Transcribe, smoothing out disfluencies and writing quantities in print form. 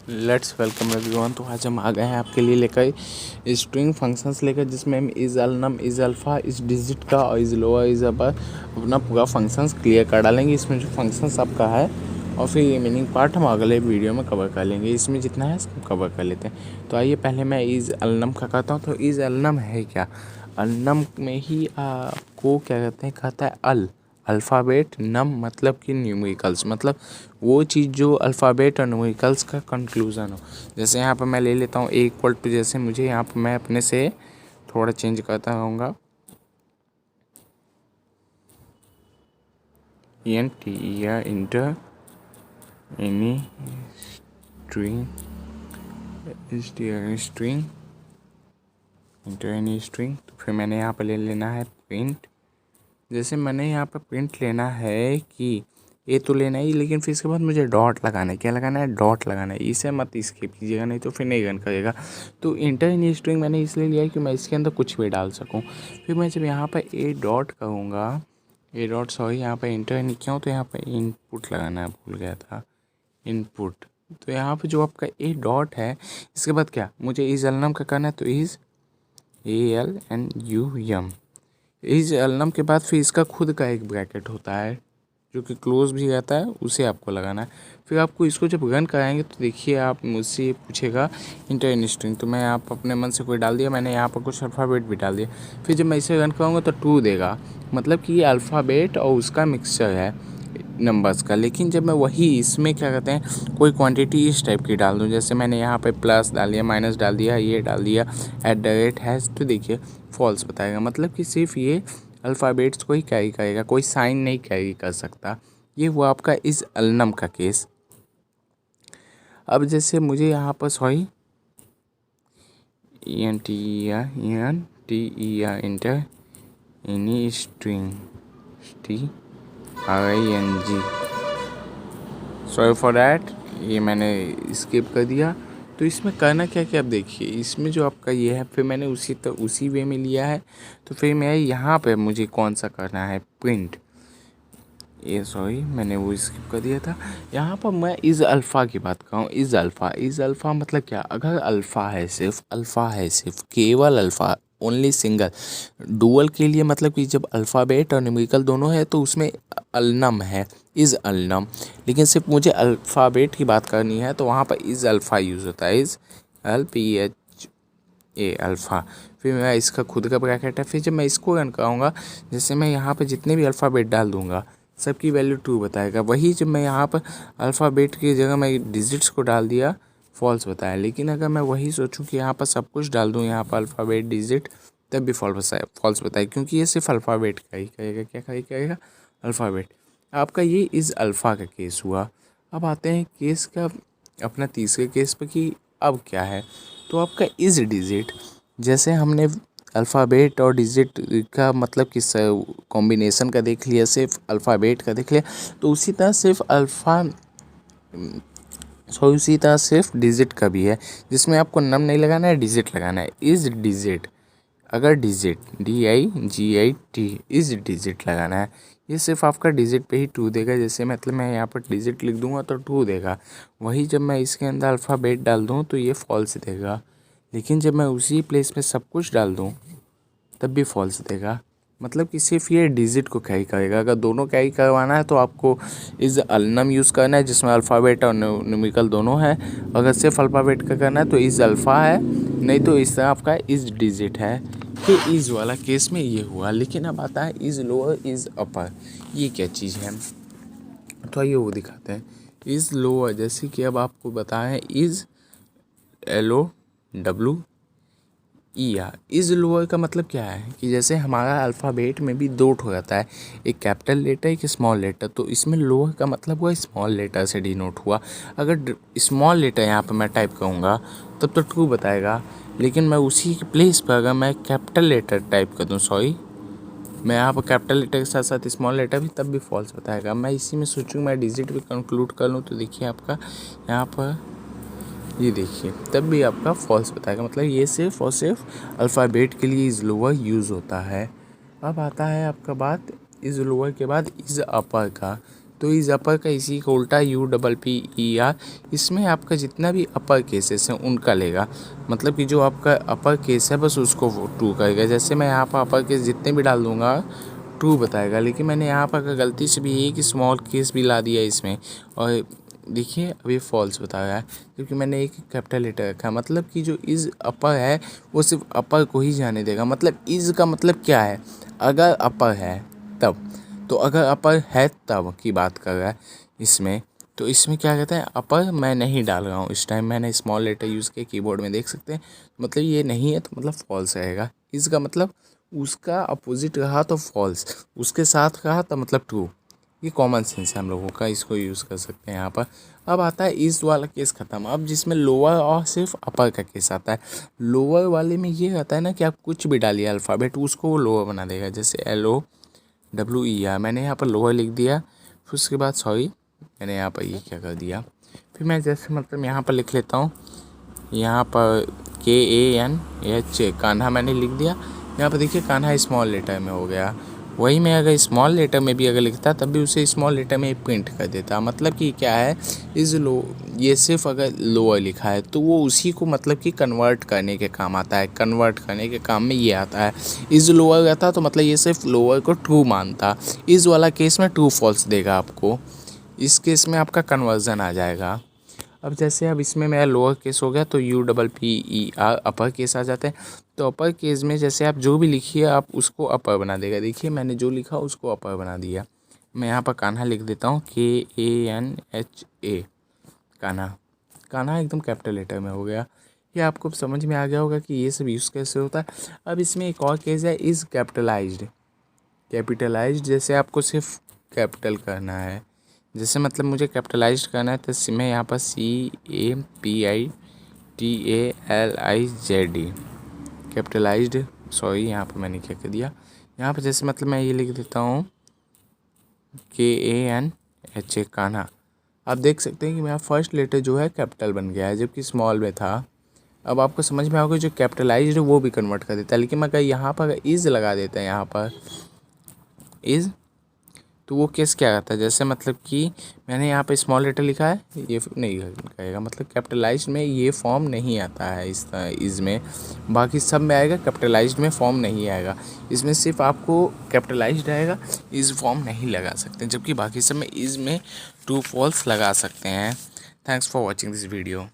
Let's welcome everyone. तो आज हम आ गए हैं आपके लिए लेकर स्ट्रिंग फंक्शंस लेकर, जिसमें हम is alnum, is alpha, is digit का और इज़ लोअर, इज़ अपर अपना पूरा फंक्शंस क्लियर कर डालेंगे। इसमें जो फंक्शंस आपका है और फिर ये मीनिंग पार्ट हम अगले वीडियो में कवर कर लेंगे। इसमें जितना है सब कवर कर लेते हैं। तो आइए पहले मैं इज़ अलनम का कहता हूँ। तो इज़ अलनम है क्या? अलनम में ही आपको क्या कहते हैं, कहता है अल्फ़ाबेट, नम मतलब कि न्यूमेरिकल्स, मतलब वो चीज़ जो अल्फ़ाबेट और न्यूमेरिकल्स का कंक्लूज़न हो। जैसे यहाँ पर मैं ले लेता हूँ ए इक्वल टू, जैसे मुझे यहाँ पर मैं अपने से थोड़ा चेंज करता रहूँगा, एन टी या inter any string string inter any string. तो फिर मैंने यहाँ पर ले लेना है प्रिंट। जैसे मैंने यहाँ पर प्रिंट लेना है कि ये तो लेना ही, लेकिन फिर इसके बाद मुझे डॉट लगाना है। क्या लगाना है? डॉट लगाना है। इसे मत स्किप कीजिएगा, नहीं तो फिर नहीं रन करेगा। तो इंटर इन स्ट्रिंग मैंने इसलिए लिया है कि मैं इसके अंदर कुछ भी डाल सकूं। फिर मैं जब यहाँ पर ए डॉट कहूँगा, ए डॉट सॉरी यहाँ पर इंटर नहीं क्यों, तो यहाँ पर इनपुट लगाना है, भूल गया था, इनपुट। तो यहाँ पर जो आपका ए डॉट है, इसके बाद क्या मुझे इज़ अलनम का करना है, तो इज़ ALNUM। इस अलनम के बाद फिर इसका खुद का एक ब्रैकेट होता है जो कि क्लोज भी रहता है, उसे आपको लगाना है। फिर आपको इसको जब रन कराएंगे तो देखिए आप मुझसे पूछेगा इंटर इन स्ट्रिंग, तो मैं यहाँ पर अपने मन से कोई डाल दिया, मैंने यहाँ पर कुछ अल्फ़ाबेट भी डाल दिया। फिर जब मैं इसे रन कराऊंगा तो 2 देगा, मतलब कि ये अल्फ़ाबेट और उसका मिक्सचर है नंबर्स का। लेकिन जब मैं वही इसमें क्या कहते हैं, कोई क्वांटिटी इस टाइप की डाल दूं, जैसे मैंने यहाँ पे प्लस डाल दिया, माइनस डाल दिया, ये डाल दिया, @ तो देखिए फॉल्स बताएगा, मतलब कि सिर्फ ये अल्फ़ाबेट्स को ही कैरी करेगा, कोई साइन नहीं कैरी कर सकता। ये हुआ आपका इस अलनम का केस। अब जैसे मुझे यहाँ पर sorry inter any string STRING, sorry for that, ये मैंने स्किप कर दिया। तो इसमें करना क्या क्या, अब देखिए इसमें जो आपका ये है, फिर मैंने उसी वे में लिया है। तो फिर मैं यहाँ पे मुझे कौन सा करना है, प्रिंट, ये सॉरी मैंने वो स्किप कर दिया था। यहाँ पर मैं इज़ अल्फ़ा की बात करूँ, इज़ अल्फ़ा मतलब क्या, अगर अल्फ़ा है सिर्फ केवल अल्फ़ा, ओनली सिंगल। डुअल के लिए मतलब कि जब अल्फ़ाबेट और न्यूमेरिकल दोनों है तो उसमें अलनम है, इज़ अलनम। लेकिन सिर्फ मुझे अल्फ़ाबेट की बात करनी है तो वहाँ पर इज़ अल्फ़ा यूज़ होता है, इज़ LPHA अल्फ़ा। फिर मैं इसका खुद का ब्रैकेट है। फिर जब मैं इसको रन कराऊंगा, जैसे मैं यहाँ पर जितने भी अल्फ़ाबेट डाल दूंगा सबकी वैल्यू 2 बताएगा। वही जब मैं यहाँ पर अल्फ़ाबेट की जगह मैं डिजिट्स को डाल दिया, फॉल्स बताया। लेकिन अगर मैं वही सोचूं कि यहाँ पर सब कुछ डाल दूँ, यहाँ पर अल्फ़ाबेट डिजिट, तब भी फॉल्स बताए, क्योंकि ये सिर्फ अल्फ़ाबेट का ही करेगा। क्या करेगा? अल्फ़ाबेट। आपका ये इज़ अल्फ़ा का केस हुआ। अब आते हैं केस का अपना तीसरे केस पर कि अब क्या है। तो आपका इज़ डिजिट, जैसे हमने अल्फ़ाबेट और डिजिट का मतलब किस कॉम्बिनेशन का देख लिया, सिर्फ अल्फ़ाबेट का देख लिया, तो उसी तरह सिर्फ डिजिट का भी है, जिसमें आपको नम नहीं लगाना है, डिजिट लगाना है। इज़ डिजिट, अगर डिजिट DIGIT इज़ डिजिट लगाना है, ये सिर्फ आपका डिजिट पे ही 2 देगा। जैसे मतलब मैं यहाँ पर डिजिट लिख दूंगा तो 2 देगा। वही जब मैं इसके अंदर अल्फ़ाबेट डाल दूँ तो ये फॉल्स देगा। लेकिन जब मैं उसी प्लेस में सब कुछ डाल दूँ तब भी फॉल्स देगा, मतलब कि सिर्फ ये डिजिट को कैरी करेगा। अगर दोनों कैरी करवाना है तो आपको इज़ अलनम यूज़ करना है, जिसमें अल्फ़ाबेट और न्यूमेरिकल दोनों है। अगर सिर्फ अल्फ़ाबेट का करना है तो इज़ अल्फ़ा है, नहीं तो इस तरह आपका इज़ डिजिट है। कि इज़ वाला केस में ये हुआ। लेकिन अब आता है इज़ लोअर, इज़ अपर, ये क्या चीज़ है, तो आइए वो दिखाते हैं। इज़ लोअर, जैसे कि अब आपको बताएं, इज़ LOWER। इज़ लोअर का मतलब क्या है कि जैसे हमारा अल्फ़ाबेट में भी 2 ठो रहता है, एक कैपिटल लेटर, एक स्मॉल लेटर। तो इसमें लोअर का मतलब हुआ स्मॉल लेटर से डिनोट हुआ। अगर स्मॉल लेटर यहाँ पर मैं टाइप करूँगा तब तो ट्रू बताएगा, लेकिन मैं उसी के प्लेस पर अगर मैं कैपिटल लेटर टाइप कर दूँ, सॉरी मैं यहाँ पर कैपिटल लेटर के साथ साथ स्मॉल लेटर भी, तब भी फॉल्स बताएगा। मैं इसी में सोचूँ मैं डिजिट भी कंक्लूड कर लूँ, तो देखिए आपका यहाँ पर ये देखिए तब भी आपका फॉल्स बताएगा। मतलब ये सिर्फ और सिर्फ अल्फ़ाबेट के लिए इज़ लोअर यूज़ होता है। अब आता है आपका बात इज़ लोअर के बाद इज़ अपर का। तो इज़ अपर का इसी का उल्टा U double P E R, इसमें आपका जितना भी अपर केसेस हैं उनका लेगा, मतलब कि जो आपका अपर केस है बस उसको वो ट्रू करेगा। जैसे मैं यहाँ पर अपर केस जितने भी डाल दूँगा ट्रू बताएगा, लेकिन मैंने यहाँ पर गलती से भी एक स्मॉल केस भी ला दिया इसमें, और देखिए अभी फॉल्स बता रहा है, क्योंकि मैंने एक कैपिटल लेटर रखा है। मतलब कि जो इज़ अपर है वो सिर्फ अपर को ही जाने देगा। मतलब इज़ का मतलब क्या है, अगर अपर है तब, तो अगर अपर है तब की बात कर रहा है इसमें। तो इसमें क्या कहता है, अपर मैं नहीं डाल रहा हूँ इस टाइम, मैंने स्मॉल लेटर यूज़ किया, कीबोर्ड में देख सकते हैं। मतलब ये नहीं है तो मतलब फॉल्स रहेगा। इज़ का मतलब उसका अपोजिट रहा तो फॉल्स, उसके साथ रहा तो मतलब ट्रू। ये कॉमन सेंस है हम लोगों का, इसको यूज़ कर सकते हैं यहाँ पर। अब आता है इज़ वाला केस ख़त्म। अब जिसमें लोअर और सिर्फ अपर का केस आता है। लोअर वाले में ये रहता है ना कि आप कुछ भी डालिए अल्फ़ाबेट, उसको वो लोअर बना देगा। जैसे LOWER, मैंने यहाँ पर लोअर लिख दिया, फिर उसके बाद सॉरी मैंने यहाँ पर ये क्या कर दिया, फिर मैं जैसे मतलब यहाँ पर लिख लेता हूँ, यहाँ पर KANH कान्हा मैंने लिख दिया। यहाँ पर देखिए कान्हा स्मॉल लेटर में हो गया। वही मैं अगर स्मॉल लेटर में भी अगर लिखता तब भी उसे स्मॉल लेटर में प्रिंट कर देता। मतलब कि क्या है, इज़ लो, ये सिर्फ अगर लोअर लिखा है तो वो उसी को मतलब कि कन्वर्ट करने के काम आता है, कन्वर्ट करने के काम में ये आता है। इज़ लोअर रहता तो मतलब ये सिर्फ लोअर को ट्रू मानता। इज़ वाला केस में ट्रू फॉल्स देगा आपको, इस केस में आपका कन्वर्जन आ जाएगा। अब जैसे अब इसमें मेरा लोअर केस हो गया तो UPPER अपर केस आ जाते हैं। तो अपर केस में जैसे आप जो भी लिखिए आप उसको अपर बना देगा। देखिए मैंने जो लिखा उसको अपर बना दिया। मैं यहाँ पर कान्हा लिख देता हूँ, KANHA कान्हा। कान्हा एकदम कैपिटल लेटर में हो गया। ये आपको समझ में आ गया होगा कि ये सब यूज़ कैसे होता है। अब इसमें एक और केस है, इज़ कैपिटलाइज्ड। कैपिटलाइज्ड जैसे आपको सिर्फ कैपिटल करना है, जैसे मतलब मुझे कैपिटलाइज्ड करना है तो मैं यहाँ पर CAPITALIZD कैपिटलाइज्ड, सॉरी यहाँ पर मैंने क्या कर दिया, यहाँ पर जैसे मतलब मैं ये लिख देता हूँ KANHA कान्हा। आप देख सकते हैं कि मेरा फर्स्ट लेटर जो है कैपिटल बन गया है जबकि स्मॉल में था। अब आपको समझ में आओगे जो कैपिटलाइज्ड है वो भी कन्वर्ट कर देता है। लेकिन मैं अगर यहाँ पर इज़ लगा देता है, यहाँ पर इज़, तो वो केस क्या रहता है, जैसे मतलब कि मैंने यहाँ पे स्मॉल लेटर लिखा है, ये नहीं कहेगा, मतलब कैपिटलाइज्ड में ये फॉर्म नहीं आता है इस में, बाकी सब में आएगा, कैपिटलाइज्ड में फॉर्म नहीं आएगा। इसमें सिर्फ आपको कैपिटलाइज्ड आएगा, इज़ फॉर्म नहीं लगा सकते, जबकि बाकी सब में इज़ में ट्रू फॉल्स लगा सकते हैं। Thanks for watching this video.